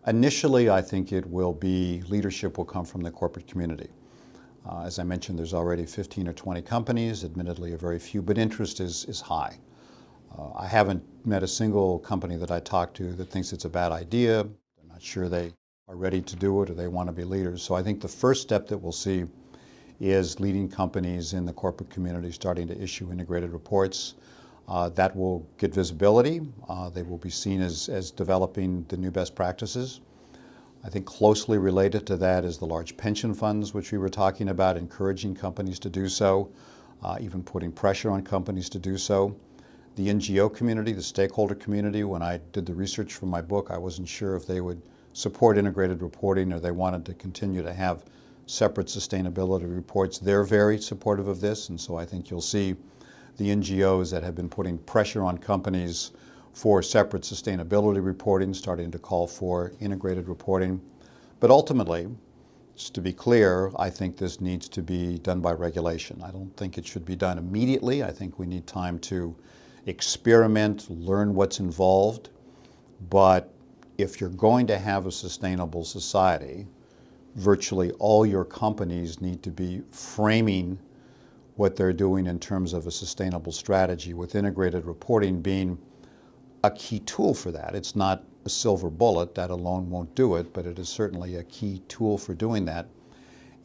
Initially, I think leadership will come from the corporate community. As I mentioned, there's already 15 or 20 companies, admittedly a very few, but interest is high. I haven't met a single company that I talked to that thinks it's a bad idea. They're not sure they are ready to do it or they want to be leaders. So I think the first step that we'll see is leading companies in the corporate community starting to issue integrated reports. That will get visibility. They will be seen as developing the new best practices. I think closely related to that is the large pension funds, which we were talking about, encouraging companies to do so, even putting pressure on companies to do so. The NGO community, the stakeholder community, when I did the research for my book, I wasn't sure if they would support integrated reporting or they wanted to continue to have separate sustainability reports. They're very supportive of this, and so I think you'll see the NGOs that have been putting pressure on companies for separate sustainability reporting, starting to call for integrated reporting. But ultimately, just to be clear, I think this needs to be done by regulation. I don't think it should be done immediately. I think we need time to experiment, learn what's involved. But if you're going to have a sustainable society, virtually all your companies need to be framing what they're doing in terms of a sustainable strategy, with integrated reporting being a key tool for that. It's not a silver bullet, that alone won't do it, but it is certainly a key tool for doing that.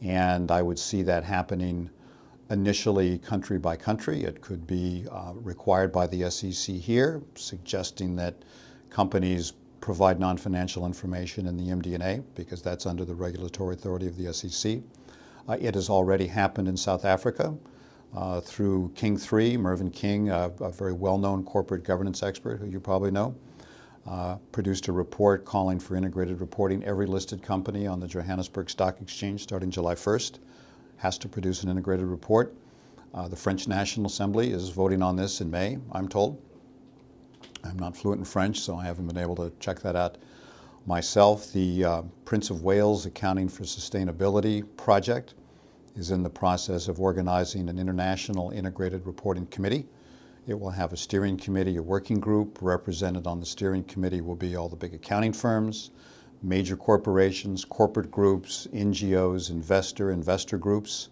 And I would see that happening initially country by country. It could be required by the SEC here, suggesting that companies provide non-financial information in the MD&A, because that's under the regulatory authority of the SEC. It has already happened in South Africa. Through King 3, Mervyn King, a very well-known corporate governance expert who you probably know, produced a report calling for integrated reporting. Every listed company on the Johannesburg Stock Exchange starting July 1st has to produce an integrated report. The French National Assembly is voting on this in May, I'm told. I'm not fluent in French, so I haven't been able to check that out myself. The Prince of Wales Accounting for Sustainability project is in the process of organizing an international integrated reporting committee. It will have a steering committee, a working group. Represented on the steering committee will be all the big accounting firms, major corporations, corporate groups, NGOs, investor groups.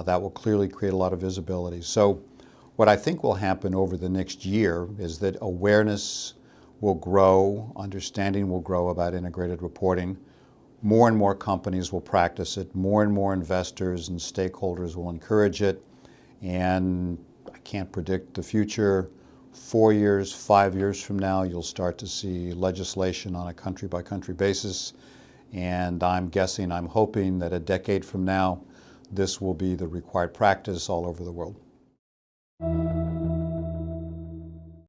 That will clearly create a lot of visibility. So what I think will happen over the next year is that awareness will grow, understanding will grow about integrated reporting. More and more companies will practice it. More and more investors and stakeholders will encourage it. And I can't predict the future. 4 years, 5 years from now, you'll start to see legislation on a country-by-country basis. And I'm hoping that a decade from now, this will be the required practice all over the world.